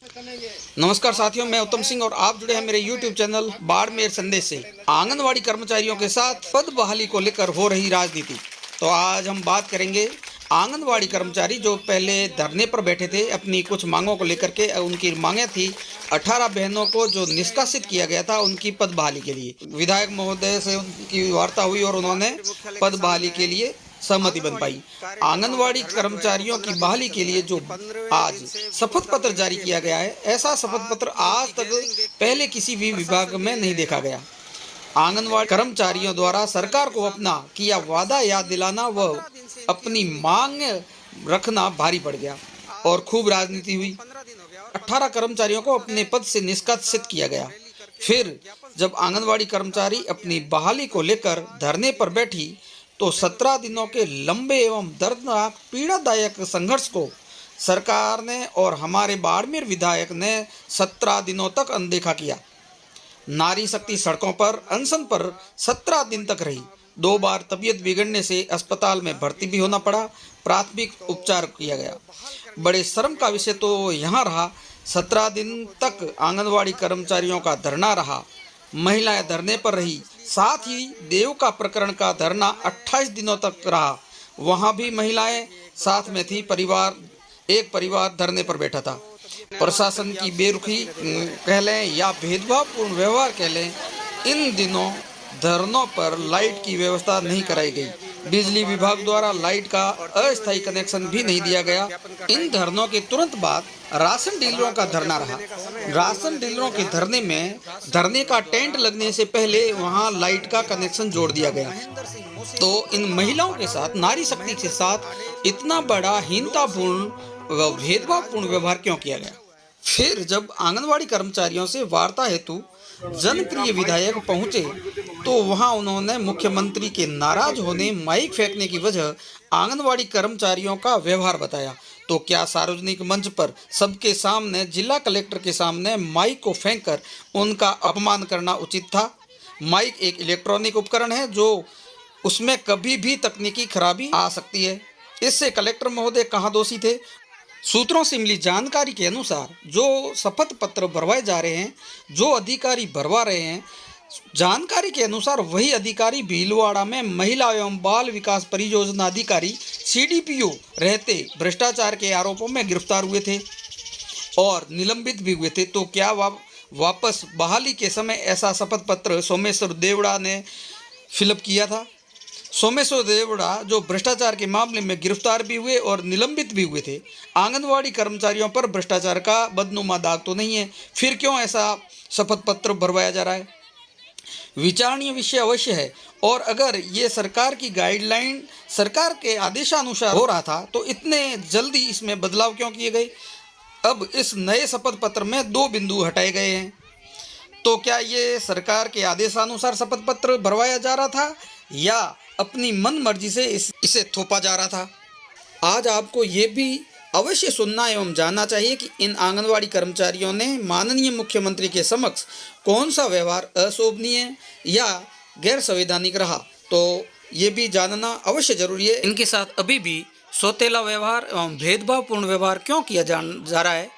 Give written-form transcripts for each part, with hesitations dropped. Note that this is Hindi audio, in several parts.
नमस्कार साथियों, मैं उत्तम सिंह और आप जुड़े हैं मेरे YouTube चैनल बाड़मेर संदेश से। आंगनवाड़ी कर्मचारियों के साथ पद बहाली को लेकर हो रही राजनीति। तो आज हम बात करेंगे आंगनवाड़ी कर्मचारी जो पहले धरने पर बैठे थे अपनी कुछ मांगों को लेकर के। उनकी मांगें थी 18 बहनों को जो निष्कासित किया गया था उनकी पद बहाली के लिए। विधायक महोदय से उनकी वार्ता हुई और उन्होंने पद बहाली के लिए सहमति बन पाई। आंगनवाड़ी कर्मचारियों की बहाली के लिए जो आज शपथ पत्र जारी किया गया है, ऐसा शपथ पत्र आज तक पहले किसी भी विभाग में नहीं देखा गया। आंगनवाड़ी कर्मचारियों द्वारा सरकार को अपना किया वादा याद दिलाना व अपनी मांग रखना भारी पड़ गया और खूब राजनीति हुई। 18 कर्मचारियों को अपने पद से निष्कासित किया गया। फिर जब आंगनवाड़ी कर्मचारी अपनी बहाली को लेकर धरने पर बैठी तो 17 दिनों के लंबे एवं दर्दनाक पीड़ादायक संघर्ष को सरकार ने और हमारे बाड़मेर विधायक ने 17 दिनों तक अनदेखा किया। नारी शक्ति सड़कों पर अनशन पर 17 दिन तक रही। 2 बार तबीयत बिगड़ने से अस्पताल में भर्ती भी होना पड़ा। प्राथमिक उपचार किया गया। बड़े शर्म का विषय तो यहाँ रहा, 17 दिन तक आंगनवाड़ी कर्मचारियों का धरना रहा। महिलाएं धरने पर रही। साथ ही देव का प्रकरण का धरना 28 दिनों तक रहा। वहां भी महिलाएं साथ में थी। एक परिवार धरने पर बैठा था। प्रशासन की बेरुखी कह लें या भेदभावपूर्ण व्यवहार कह लें, इन दिनों धरनों पर लाइट की व्यवस्था नहीं कराई गई। बिजली विभाग द्वारा लाइट का अस्थायी कनेक्शन भी नहीं दिया गया। इन धरनों के तुरंत बाद राशन डीलरों का धरना रहा। राशन डीलरों के धरने में धरने का टेंट लगने से पहले वहां लाइट का कनेक्शन जोड़ दिया गया। तो इन महिलाओं के साथ, नारी शक्ति के साथ इतना बड़ा हीनतापूर्ण व भेदभावपूर्ण व्यवहार क्यों किया गया? फिर जब आंगनवाड़ी कर्मचारियों से वार्ता हेतु जनप्रिय विधायक पहुंचे तो वहां उन्होंने मुख्यमंत्री के नाराज होने, माइक फेंकने की वजह आंगनवाड़ी कर्मचारियों का व्यवहार बताया। तो क्या सार्वजनिक मंच पर सबके सामने, जिला कलेक्टर के सामने माइक को फेंककर उनका अपमान करना उचित था? माइक एक इलेक्ट्रॉनिक उपकरण है जो उसमें कभी भी तकनीकी खराबी आ सकती है। इससे कलेक्टर महोदय कहाँ दोषी थे? सूत्रों से मिली जानकारी के अनुसार जो शपथ पत्र भरवाए जा रहे हैं, जो अधिकारी भरवा रहे हैं, जानकारी के अनुसार वही अधिकारी भीलवाड़ा में महिला एवं बाल विकास परियोजना अधिकारी CDPO रहते भ्रष्टाचार के आरोपों में गिरफ्तार हुए थे और निलंबित भी हुए थे। तो क्या वापस बहाली के समय ऐसा शपथ पत्र सोमेश्वर देवड़ा ने फिलअप किया था? सोमेश्वर देवड़ा जो भ्रष्टाचार के मामले में गिरफ्तार भी हुए और निलंबित भी हुए थे। आंगनवाड़ी कर्मचारियों पर भ्रष्टाचार का बदनुमा दाग तो नहीं है, फिर क्यों ऐसा शपथ पत्र भरवाया जा रहा है? विचारणीय विषय अवश्य है। और अगर ये सरकार की गाइडलाइन, सरकार के आदेशानुसार हो रहा था तो इतने जल्दी इसमें बदलाव क्यों किए गए? अब इस नए शपथ पत्र में 2 बिंदु हटाए गए हैं। तो क्या ये सरकार के आदेशानुसार शपथ पत्र भरवाया जा रहा था या अपनी मन मर्जी से इसे थोपा जा रहा था? आज आपको ये भी अवश्य सुनना एवं जानना चाहिए कि इन आंगनवाड़ी कर्मचारियों ने माननीय मुख्यमंत्री के समक्ष कौन सा व्यवहार अशोभनीय या गैर संवैधानिक रहा। तो ये भी जानना अवश्य जरूरी है। इनके साथ अभी भी सौतेला व्यवहार एवं भेदभावपूर्ण व्यवहार क्यों किया जा रहा है?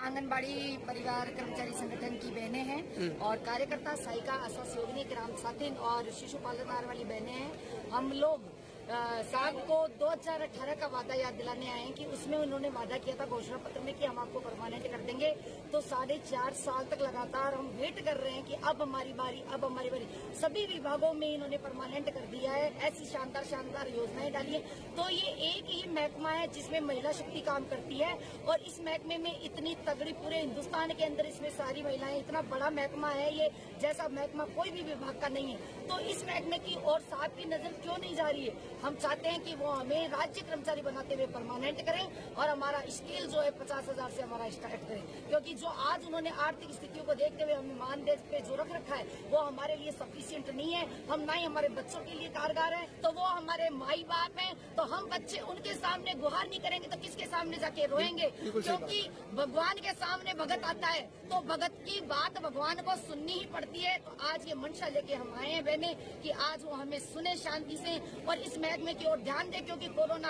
आंगनबाड़ी परिवार कर्मचारी संगठन की बहनें हैं और कार्यकर्ता साइका आशा सहयोगिनी ग्राम साथिन और शिशु पालनहार वाली बहनें हैं। हम लोग साहब को 2018 का वादा याद दिलाने आए हैं कि उसमें उन्होंने वादा किया था घोषणा पत्र में कि हम आपको परमानेंट कर देंगे। तो 4.5 साल तक लगातार हम वेट कर रहे हैं कि अब हमारी बारी, अब हमारी बारी। सभी विभागों में इन्होंने परमानेंट कर दिया है। ऐसी शानदार शानदार योजनाएं डाली है। तो ये एक ही महकमा है जिसमें महिला शक्ति काम करती है और इस महकमे में इतनी तगड़ी, पूरे हिंदुस्तान के अंदर इसमें सारी महिलाएं, इतना बड़ा महकमा है ये, जैसा महकमा कोई भी विभाग का नहीं है। तो इस महकमे की और साहब की नजर क्यों नहीं जा रही है? हम चाहते हैं कि वो हमें राज्य कर्मचारी बनाते हुए परमानेंट करें और हमारा स्केल जो है 50,000 से हमारा स्टार्ट करें, क्योंकि जो आज उन्होंने आर्थिक स्थितियों को देखते हुए हमें मानदेय पे जो रख रखा है वो हमारे लिए सफिशिएंट नहीं है। हम ना ही हमारे बच्चों के लिए कारगर है, तो वो हमारे माई बाप हैं, तो हम बच्चे उनके सामने गुहार नहीं करेंगे तो किसके सामने जाके रोएंगे? क्योंकि भगवान के सामने भगत आता है तो भगत की बात भगवान को सुननी ही पड़ती है। तो आज ये मंशा लेके हम आए हैं बहने कि आज वो हमें सुने शांति से और इस महकमे की ओर ध्यान दें, क्योंकि कोरोना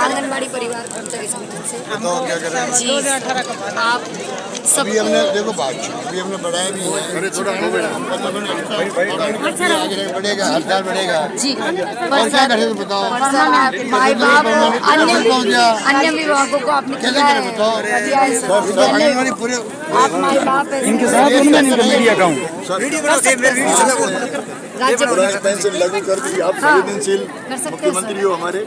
आंगनबाड़ी परिवार कर्मचारी संगठन से जी आप सब अभी हमने देखो अभी हमने बढ़ाया भी है। अरे थोड़ा आगे बढ़ेगा, हर साल बढ़ेगा जी। और क्या करे तो बताओ। वर्षा में आपके माई बाप अन्य विभागों को आपने किया है, आंगनबाड़ी पूरे आप माई बाप इनके साथ उनमें मीडिया का हूँ। राज्य पेंशन लागू कर दी। आप संवेदनशील कर सकते हैं मुख्यमंत्री हो हमारे,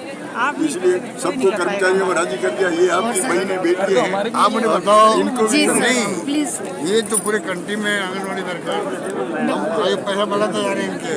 इसलिए सबको कर्मचारियों को राजी कर दिया। ये आपकी बहनें बेटी हैं, आप उन्हें बताओ इनको जी भी नहीं। प्लीज ये तो पूरे कंट्री में आंगनबाड़ी सरकार हम पैसा बढ़ाते जा रहे हैं इनके।